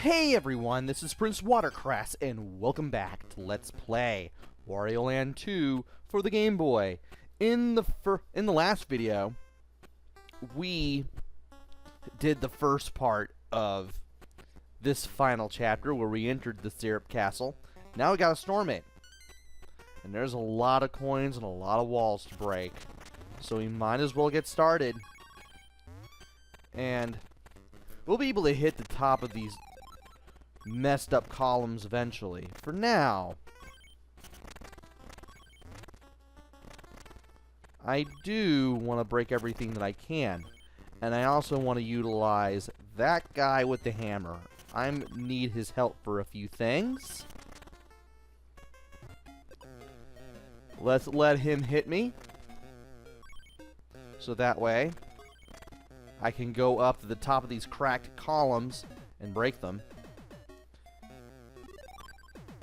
Hey everyone, this is PrinceWatercress, and welcome back to Let's Play Wario Land 2 for the Game Boy. In the last video, we did the first part of this final chapter where we entered the Syrup Castle. Now we gotta storm it. And there's a lot of coins and a lot of walls to break. So we might as well get started. And we'll be able to hit the top of these messed up columns eventually. For now, I do want to break everything that I can. And I also want to utilize that guy with the hammer. I need his help for a few things. Let's let him hit me. So that way I can go up to the top of these cracked columns and break them.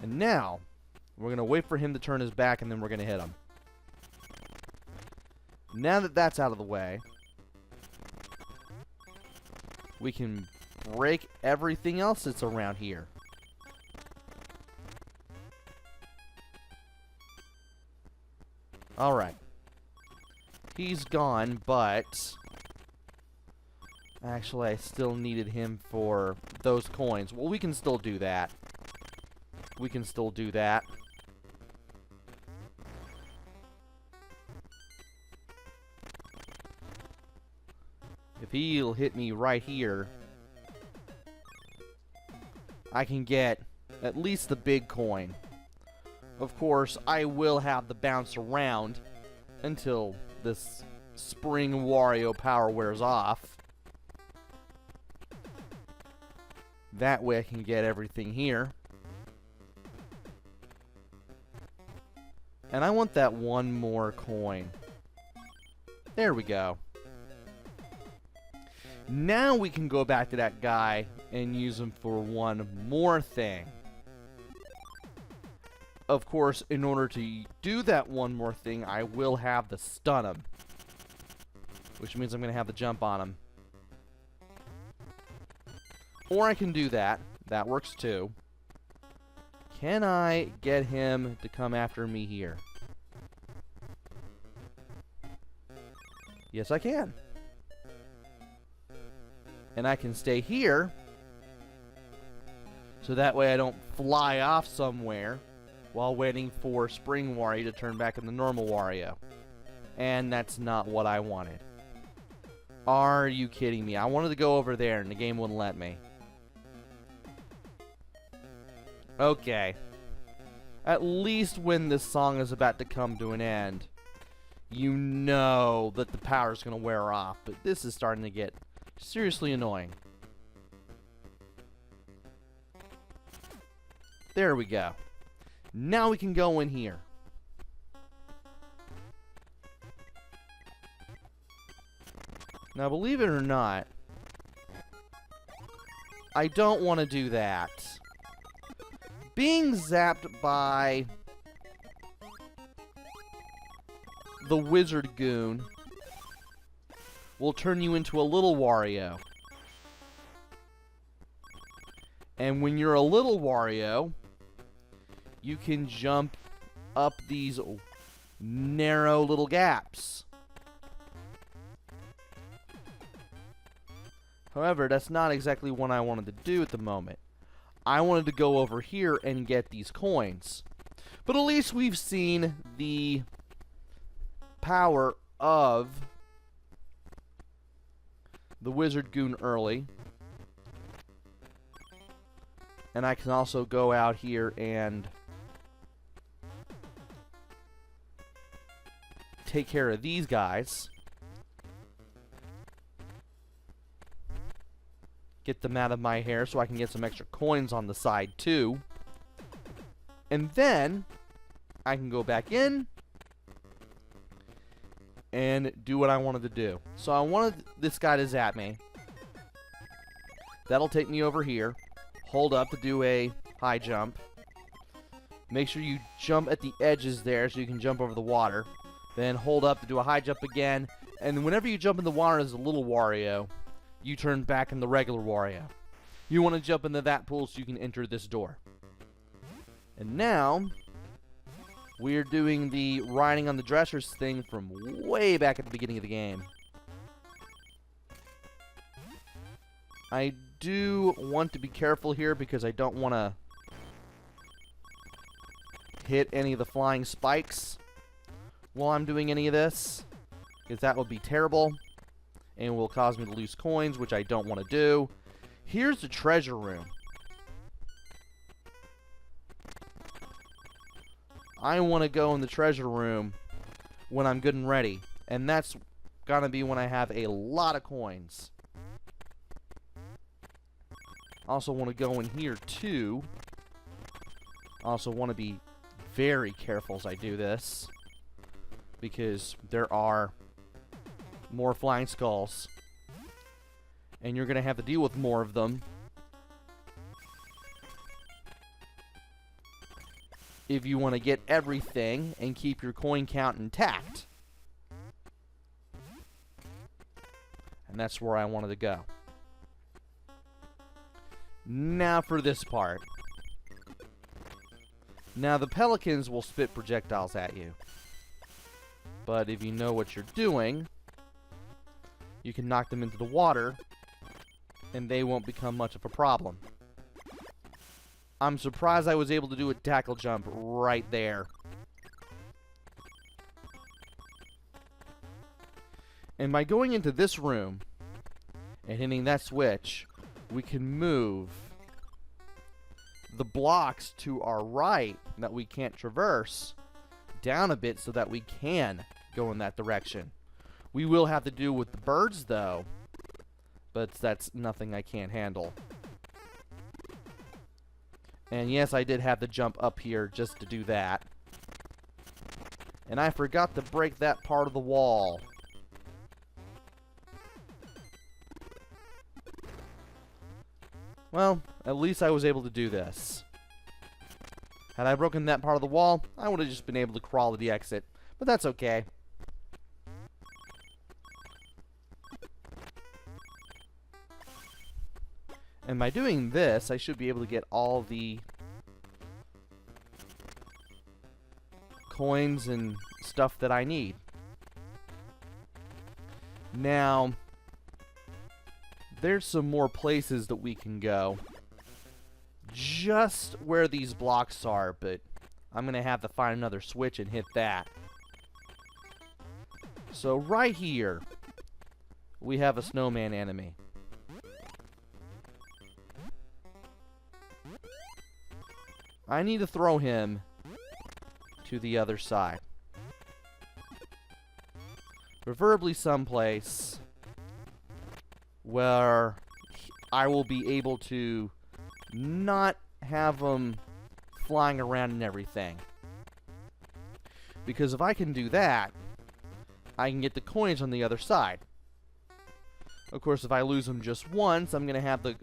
And now, we're going to wait for him to turn his back, and then we're going to hit him. Now that that's out of the way, we can break everything else that's around here. Alright. He's gone, but actually I still needed him for those coins. Well, we can still do that. We can still do that. If he'll hit me right here, I can get at least the big coin. Of course, I will have the bounce around until this spring Wario power wears off. That way I can get everything here. And I want that one more coin. There we go. Now we can go back to that guy and use him for one more thing. Of course, in order to do that one more thing, I will have to stun him. Which means I'm going to have to jump on him. Or I can do that. That works too. Can I get him to come after me here? Yes, I can. And I can stay here, so that way I don't fly off somewhere while waiting for Spring Wario to turn back into normal Wario. And that's not what I wanted. Are you kidding me? I wanted to go over there and the game wouldn't let me. Okay. At least when this song is about to come to an end, you know that the power's going to wear off. But this is starting to get seriously annoying. There we go. Now we can go in here. Now, believe it or not, I don't want to do that. Being zapped by the wizard goon will turn you into a little Wario. And when you're a little Wario, you can jump up these narrow little gaps. However, that's not exactly what I wanted to do at the moment. I wanted to go over here and get these coins. But at least we've seen the power of the wizard goon early. And I can also go out here and take care of these guys. Get them out of my hair so I can get some extra coins on the side too. And then I can go back in and do what I wanted to do. So I wanted this guy to zap me. That'll take me over here. Hold up to do a high jump. Make sure you jump at the edges there so you can jump over the water. Then hold up to do a high jump again. And whenever you jump in the water as a little Wario, you turn back in the regular Wario. You want to jump into that pool so you can enter this door. And now, we're doing the riding on the dressers thing from way back at the beginning of the game. I do want to be careful here because I don't want to hit any of the flying spikes while I'm doing any of this, because that would be terrible and will cause me to lose coins, which I don't want to do. Here's the treasure room. I want to go in the treasure room when I'm good and ready, and that's gonna be when I have a lot of coins. Also want to go in here too. Also want to be very careful as I do this, because there are more flying skulls, and you're gonna have to deal with more of them if you want to get everything and keep your coin count intact. And that's where I wanted to go. Now for this part. Now the pelicans will spit projectiles at you, but if you know what you're doing, you can knock them into the water and they won't become much of a problem. I'm surprised I was able to do a tackle jump right there. And by going into this room and hitting that switch, we can move the blocks to our right that we can't traverse down a bit so that we can go in that direction. We will have to deal with the birds though, but that's nothing I can't handle. And yes, I did have to jump up here just to do that. And I forgot to break that part of the wall. Well, at least I was able to do this. Had I broken that part of the wall, I would have just been able to crawl to the exit. But that's okay. And by doing this, I should be able to get all the coins and stuff that I need. Now, there's some more places that we can go just where these blocks are, but I'm gonna have to find another switch and hit that. So right here we have a snowman enemy. I need to throw him to the other side, preferably someplace where I will be able to not have them flying around and everything. Because if I can do that, I can get the coins on the other side. Of course, if I lose them just once, I'm going to have to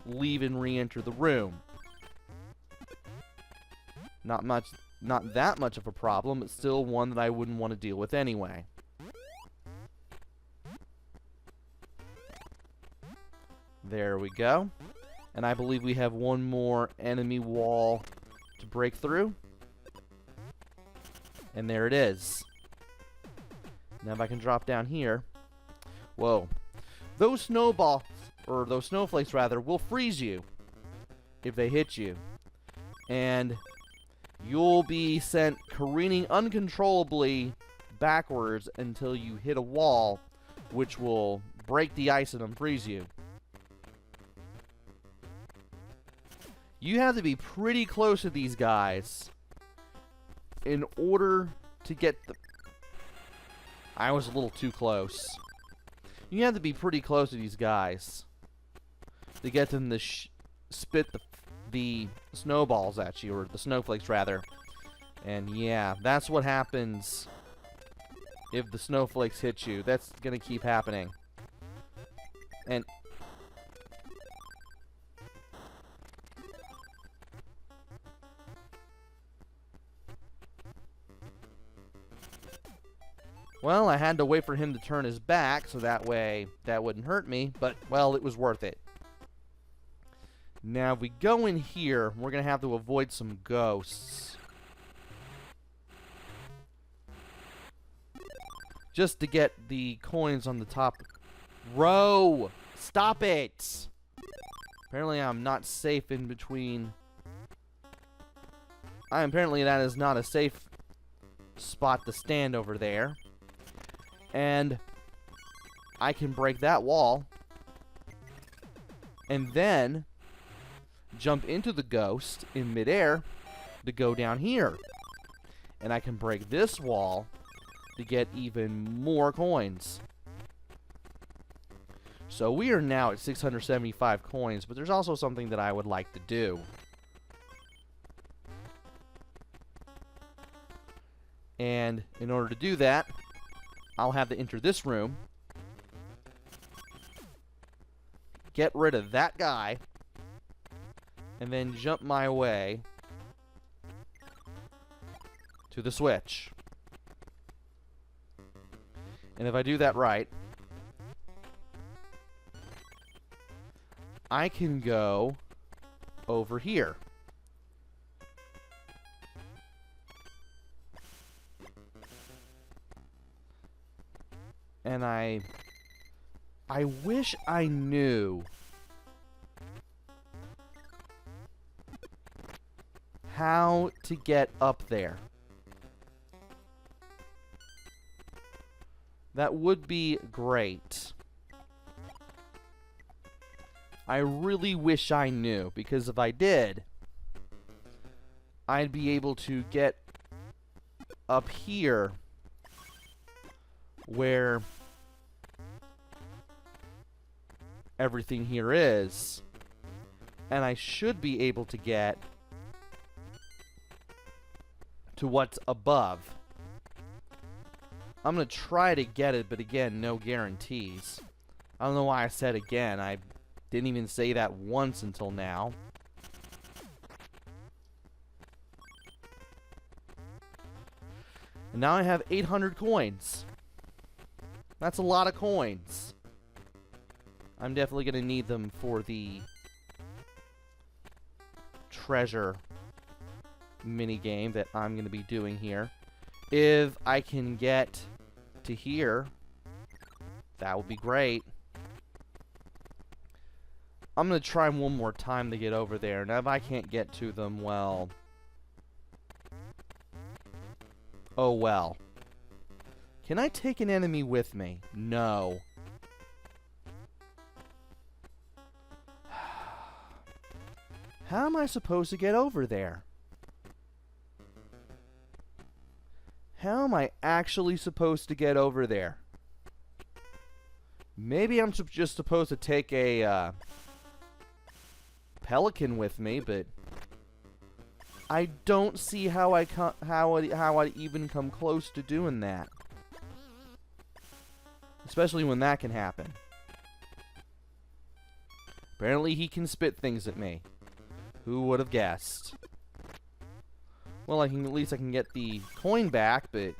leave and re-enter the room. Not that much of a problem, but still one that I wouldn't want to deal with anyway. There we go. And I believe we have one more enemy wall to break through. And there it is. Now if I can drop down here. Whoa. Those snowballs, or those snowflakes rather, will freeze you if they hit you. And you'll be sent careening uncontrollably backwards until you hit a wall, which will break the ice and unfreeze you. You have to be pretty close to these guys in order to get the... I was a little too close. You have to be pretty close to these guys to get them to spit the snowballs at you, or the snowflakes rather. And yeah, that's what happens if the snowflakes hit you. That's gonna keep happening. And well, I had to wait for him to turn his back so that way that wouldn't hurt me, but well, it was worth it. Now, if we go in here, we're going to have to avoid some ghosts. Just to get the coins on the top row. Stop it! Apparently I'm not safe in between. Apparently that is not a safe spot to stand over there. And I can break that wall. And then jump into the ghost in midair to go down here. And I can break this wall to get even more coins. So we are now at 675 coins, but there's also something that I would like to do. And in order to do that, I'll have to enter this room, get rid of that guy, and then jump my way to the switch. And if I do that right, I can go over here. And I wish I knew how to get up there. That would be great. I really wish I knew, because if I did, I'd be able to get up here where everything here is, and I should be able to get to what's above. I'm going to try to get it, but again, no guarantees. I don't know why I said again. I didn't even say that once until now. And now I have 800 coins. That's a lot of coins. I'm definitely going to need them for the treasure minigame that I'm going to be doing here. If I can get to here, that would be great. I'm going to try one more time to get over there. Now, if I can't get to them, well... oh, well. Can I take an enemy with me? No. How am I supposed to get over there? How am I actually supposed to get over there? Maybe I'm just supposed to take a pelican with me, but I don't see how I even come close to doing that. Especially when that can happen. Apparently he can spit things at me. Who would have guessed? Well, at least I can get the coin back, but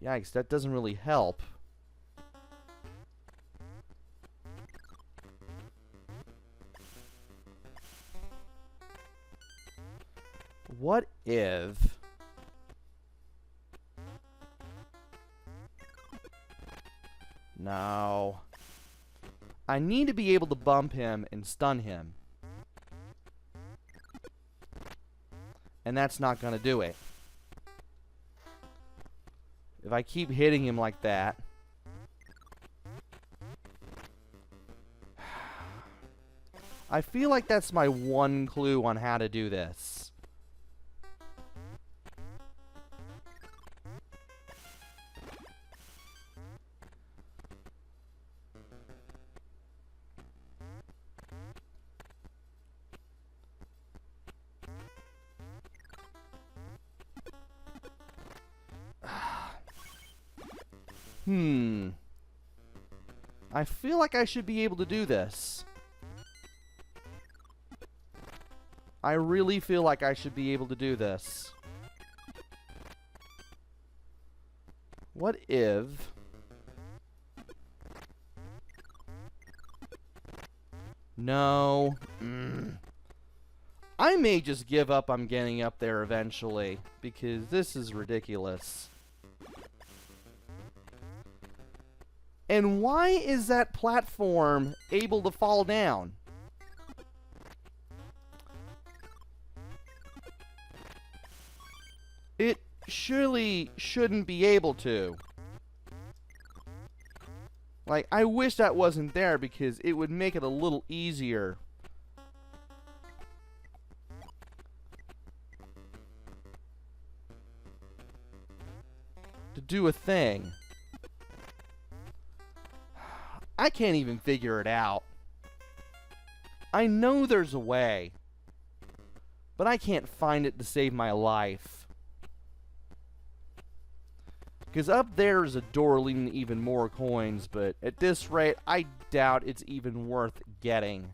yikes, that doesn't really help. What if... no. I need to be able to bump him and stun him. And that's not going to do it. If I keep hitting him like that... I feel like that's my one clue on how to do this. I feel like I should be able to do this. I really feel like I should be able to do this. What if... No. I may just give up on getting up there eventually, because this is ridiculous. And why is that platform able to fall down? It surely shouldn't be able to. Like, I wish that wasn't there because it would make it a little easier. To do a thing. I can't even figure it out. I know there's a way, but I can't find it to save my life. Because up there is a door leading to even more coins, but at this rate, I doubt it's even worth getting.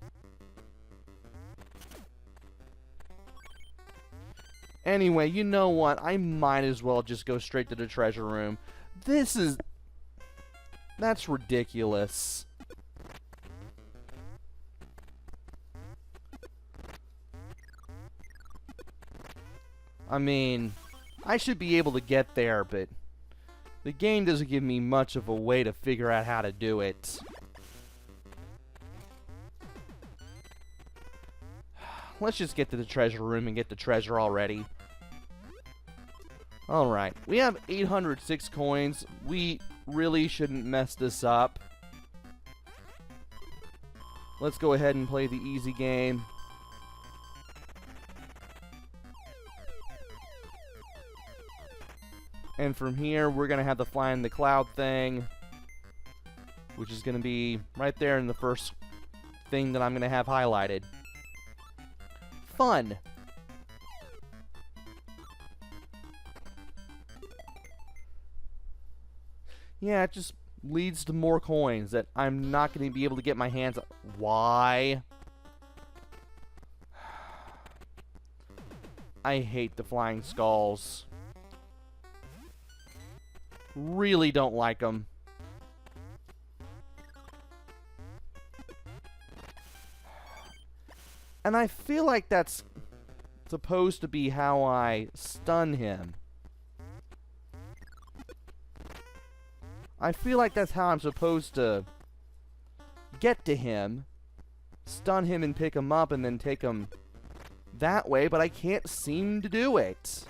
Anyway, you know what? I might as well just go straight to the treasure room. That's ridiculous. I mean, I should be able to get there, but the game doesn't give me much of a way to figure out how to do it. Let's just get to the treasure room and get the treasure already. Alright, we have 806 coins. We really shouldn't mess this up. Let's go ahead and play the easy game. And from here, we're going to have the fly in the cloud thing, which is going to be right there in the first thing that I'm going to have highlighted. Fun. Yeah, it just leads to more coins that I'm not going to be able to get my hands on. Why? I hate the flying skulls. Really don't like them. And I feel like that's supposed to be how I stun him. I feel like that's how I'm supposed to get to him, stun him and pick him up and then take him that way, but I can't seem to do it.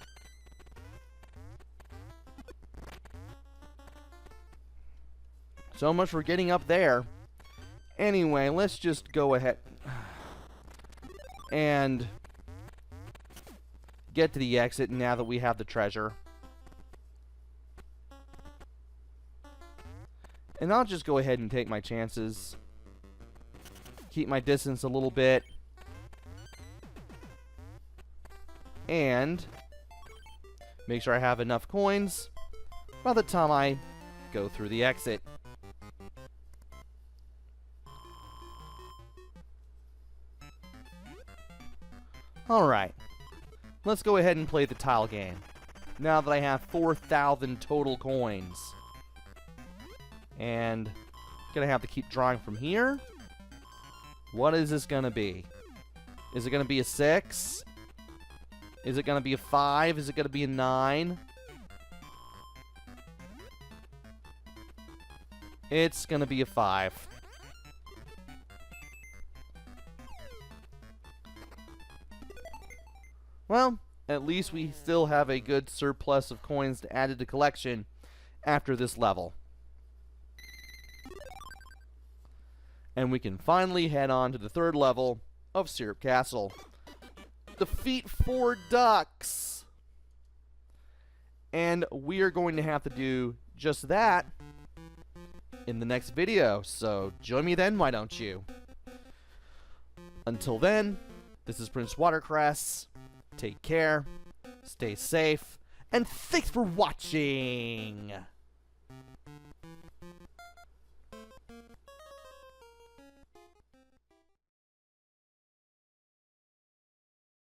So much for getting up there. Anyway, let's just go ahead and get to the exit now that we have the treasure. And I'll just go ahead and take my chances. Keep my distance a little bit. And make sure I have enough coins by the time I go through the exit. Alright, let's go ahead and play the tile game, now that I have 4,000 total coins. And gonna have to keep drawing from here. What is this gonna be? Is it gonna be a 6? Is it gonna be a 5? Is it gonna be a 9? It's gonna be a 5. Well, at least we still have a good surplus of coins to add to the collection after this level. And we can finally head on to the third level of Syrup Castle. Defeat 4 ducks! And we are going to have to do just that in the next video, so join me then, why don't you? Until then, this is PrinceWatercress. Take care, stay safe, and thanks for watching!